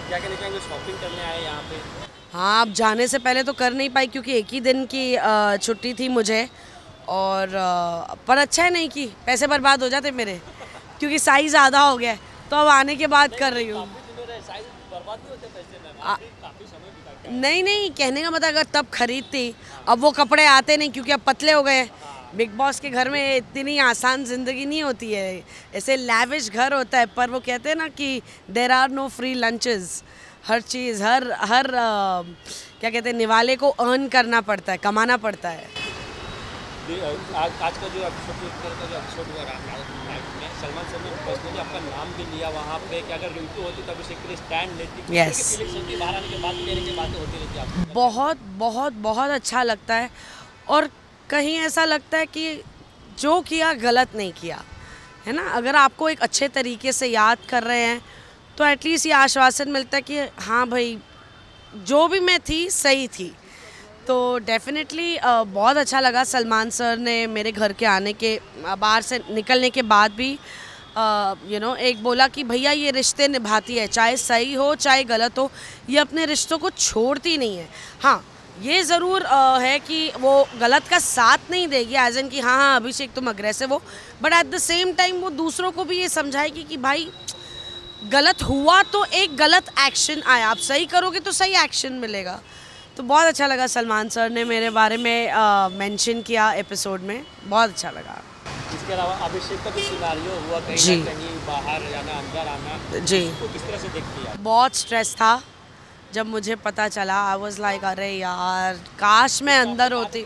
क्या कहना चाहेंगे, शॉपिंग करने आए यहाँ पे? हाँ, अब जाने से पहले तो कर नहीं पाई क्योंकि एक ही दिन की छुट्टी थी मुझे, और पर अच्छा है नहीं कि पैसे बर्बाद हो जाते मेरे, क्योंकि साइज़ आधा हो गया है, तो अब आने के बाद कर रही हूँ। नहीं नहीं, कहने का मतलब अगर तब खरीदती, अब वो कपड़े आते नहीं क्योंकि अब पतले हो गए हैं। बिग बॉस के घर में इतनी आसान ज़िंदगी नहीं होती है, ऐसे लैविश घर होता है, पर वो कहते हैं ना कि there are no free lunches. हर चीज़ हर हर क्या कहते हैं, निवाले को अर्न करना पड़ता है, कमाना पड़ता है। आज का जो एपिसोड हुआ नाइट में, सलमान सर ने पर्सनली आपका नाम भी लिया वहाँ पे कि अगर रिंकू होती तब अभिषेक के लिए स्टैंड लेती। यस, बाहर आने के बाद लेने के बातें होती रहती आपको? बहुत बहुत बहुत अच्छा लगता है, और कहीं ऐसा लगता है कि जो किया गलत नहीं किया है ना। अगर आपको एक अच्छे तरीके से याद कर रहे हैं तो एटलीस्ट ये आश्वासन मिलता है कि हाँ भाई, जो भी मैं थी सही थी। तो डेफिनेटली बहुत अच्छा लगा सलमान सर ने मेरे घर के आने के बाहर से निकलने के बाद भी एक बोला कि भैया ये रिश्ते निभाती है, चाहे सही हो चाहे गलत हो, ये अपने रिश्तों को छोड़ती नहीं है। हाँ, ये ज़रूर है कि वो गलत का साथ नहीं देगी, एज एन कि हाँ हाँ अभिषेक तुम अग्रेसिव हो, but at the same time वो दूसरों को भी ये समझाएगी कि भाई गलत हुआ तो एक गलत एक्शन आया, आप सही करोगे तो सही एक्शन मिलेगा। तो बहुत अच्छा लगा सलमान सर ने मेरे बारे में मेंशन किया एपिसोड में, बहुत अच्छा लगा। इसके अलावा अभिषेक का जो सिनारियो हुआ कहीं ना कहीं बाहर जाना अंदर आना, जी, तो किस तरह से देखती है? बहुत स्ट्रेस था जब मुझे पता चला। आई वाज लाइक अरे यार काश मैं अंदर होती।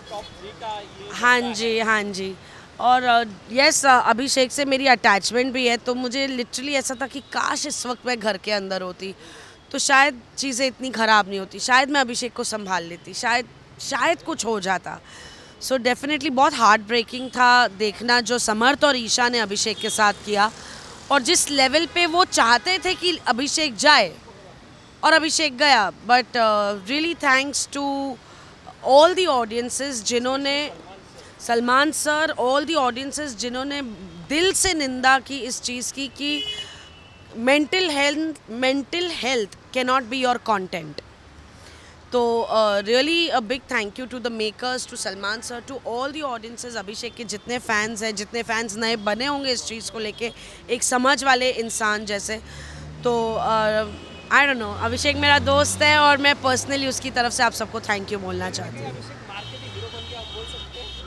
हाँ जी, हाँ जी। और यस, अभिषेक से मेरी अटैचमेंट भी है, तो मुझे लिटरली ऐसा था कि काश इस वक्त मैं घर के अंदर होती तो शायद चीज़ें इतनी ख़राब नहीं होती, शायद मैं अभिषेक को संभाल लेती, शायद कुछ हो जाता। सो डेफिनेटली बहुत हार्ट ब्रेकिंग था देखना जो समर्थ और ईशा ने अभिषेक के साथ किया, और जिस लेवल पे वो चाहते थे कि अभिषेक जाए और अभिषेक गया। But really thanks to all the audiences जिन्होंने, Salman sir, all the audiences जिन्होंने दिल से निंदा की इस चीज़ की कि mental health cannot be your content. तो really a big thank you to the makers, to Salman sir, to all the audiences, Abhishek के जितने फैंस हैं, जितने फैंस नए बने होंगे इस चीज़ को लेके, एक समझ वाले इंसान जैसे। तो आई डोंट नो, अभिषेक मेरा दोस्त है और मैं पर्सनली उसकी तरफ से आप सबको थैंक यू बोलना चाहती हूँ।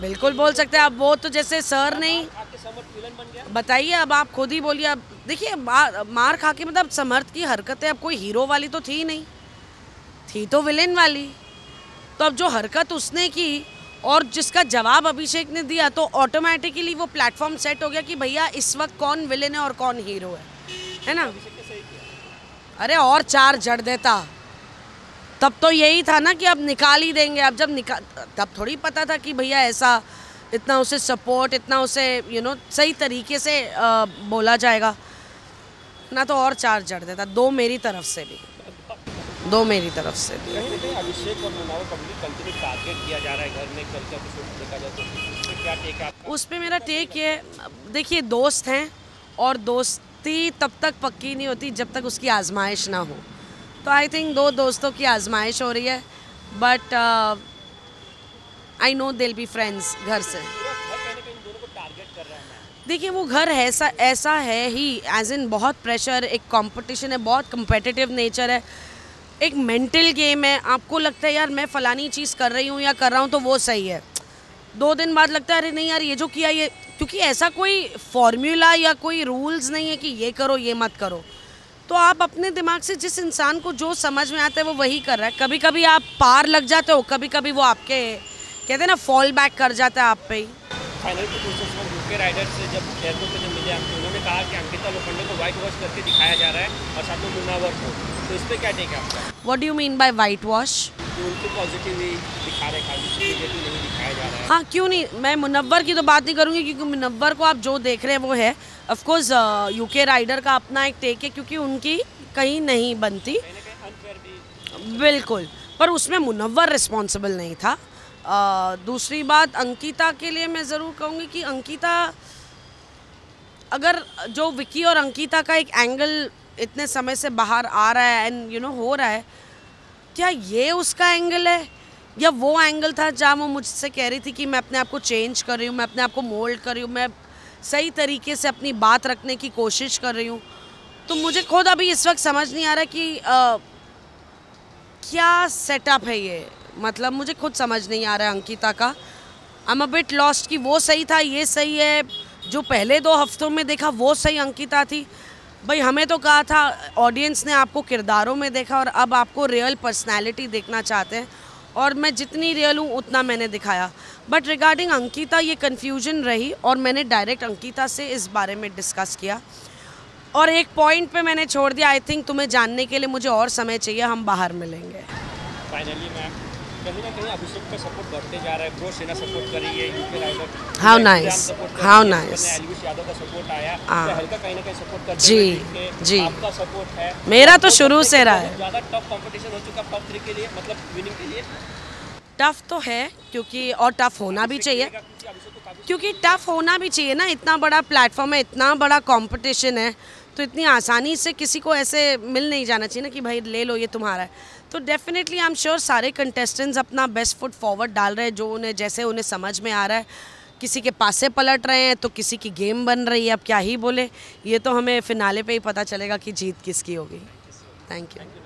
बिल्कुल बोल सकते हैं। अब वो तो जैसे सर नहीं, बताइए, अब आप खुद ही बोलिए। अब देखिए, मार खा के मतलब समर्थ की हरकतें अब कोई हीरो वाली तो थी नहीं, थी तो विलेन वाली। तो अब जो हरकत उसने की और जिसका जवाब अभिषेक ने दिया, तो ऑटोमेटिकली वो प्लेटफॉर्म सेट हो गया कि भैया इस वक्त कौन विलेन है और कौन हीरो है ना। अरे और 4 जड़ देता तब तो यही था ना कि अब निकाल ही देंगे। अब जब तब थोड़ी पता था कि भैया ऐसा इतना उसे सपोर्ट, इतना उसे सही तरीके से बोला जाएगा ना, तो और 4 जड़ देता। 2 मेरी तरफ से भी, 2 मेरी तरफ से भी। अभिषेक और मुनावर को कंटिन्यू टारगेट किया जा रहा है घर में, कल का एपिसोड देखा जाए तो उस पे क्या टेक है आपका? उस पे मेरा टेक ये, देखिए दोस्त हैं और दोस्ती तब तक पक्की नहीं होती जब तक उसकी आजमाइश ना हो। तो आई थिंक 2 दोस्तों की आजमाइश हो रही है, बट आई नो दिल बी फ्रेंड्स घर से। देखिए वो घर ऐसा है ही, एज इन बहुत प्रेशर, एक कंपटीशन है, बहुत कंपेटिटिव नेचर है, एक मेंटल गेम है। आपको लगता है यार मैं फ़लानी चीज़ कर रही हूँ या कर रहा हूँ तो वो सही है, 2 दिन बाद लगता है अरे नहीं यार ये जो किया ये, क्योंकि ऐसा कोई फॉर्मूला या कोई रूल्स नहीं है कि ये करो ये मत करो। तो आप अपने दिमाग से जिस इंसान को जो समझ में आता है वो वही कर रहा है। कभी कभी आप पार लग जाते हो, कभी कभी वो आपके कहते हैं ना फॉल बैक कर जाता है आप पे ही। फाइनल यूके राइडर से जब एयरपोर्ट पे जब मिले हमको, उन्होंने कहा कि अंकिता लोखंडे को वाइट वॉश करके दिखाया जा रहा है और साथ में मुनावर को, तो इस पर क्या टेक है आपका? What do you mean by white wash? उनको पॉजिटिव ही दिखा रहे हैं, नेगेटिव नहीं दिखाया जा रहा है। हाँ क्यों नहीं, मैं मुनव्वर की तो बात नहीं करूँगी क्योंकि मुनव्वर को आप जो देख रहे हैं वो है। ऑफकोर्स यूके राइडर का अपना एक टेक है क्योंकि उनकी कहीं नहीं बनती, बिल्कुल, पर उसमें मुनव्वर रिस्पॉन्सिबल नहीं था। दूसरी बात, अंकिता के लिए मैं ज़रूर कहूँगी कि अंकिता, अगर जो विकी और अंकिता का एक एंगल इतने समय से बाहर आ रहा है एंड हो रहा है, क्या ये उसका एंगल है या वो एंगल था जहाँ वो मुझसे कह रही थी कि मैं अपने आप को चेंज कर रही हूँ, मैं अपने आप को मोल्ड कर रही हूँ, मैं सही तरीके से अपनी बात रखने की कोशिश कर रही हूँ। तो मुझे खुद अभी इस वक्त समझ नहीं आ रहा कि क्या सेटअप है ये, मतलब मुझे खुद समझ नहीं आ रहा है अंकिता का। I am a bit lost कि वो सही था, ये सही है, जो पहले 2 हफ्तों में देखा वो सही अंकिता थी। भाई हमें तो कहा था, ऑडियंस ने आपको किरदारों में देखा और अब आपको रियल पर्सनैलिटी देखना चाहते हैं, और मैं जितनी रियल हूँ उतना मैंने दिखाया। बट रिगार्डिंग अंकिता ये कन्फ्यूजन रही और मैंने डायरेक्ट अंकिता से इस बारे में डिस्कस किया और एक पॉइंट पे मैंने छोड़ दिया, आई थिंक तुम्हें जानने के लिए मुझे और समय चाहिए, हम बाहर मिलेंगे। फाइनली मैम, कहीं ना कहीं अभिषेक का सपोर्ट बढ़ते जा रहा है, ब्रो सेना सपोर्ट कर रही है, UK rider how nice, how nice, Elvish Yadav का सपोर्ट आया, तो हल्का कहीं ना कहीं सपोर्ट करते जी जी, आपका सपोर्ट है, मेरा तो शुरू से रहा है। ज़्यादा टफ कंपटीशन हो चुका टॉप 3 के लिए, मतलब विनिंग के लिए। टफ तो है क्योंकि, और टफ होना भी चाहिए क्योंकि टफ होना भी चाहिए ना, इतना बड़ा प्लेटफॉर्म है, इतना बड़ा कंपटीशन है, तो इतनी आसानी से किसी को ऐसे मिल नहीं जाना चाहिए ना कि भाई ले लो ये तुम्हारा है। तो डेफिनेटली आई एम श्योर सारे कंटेस्टेंट्स अपना बेस्ट फुट फॉरवर्ड डाल रहे हैं, जो उन्हें जैसे उन्हें समझ में आ रहा है। किसी के पासे पलट रहे हैं तो किसी की गेम बन रही है, अब क्या ही बोले, ये तो हमें फिनाले पे ही पता चलेगा कि जीत किसकी होगी। Thank you.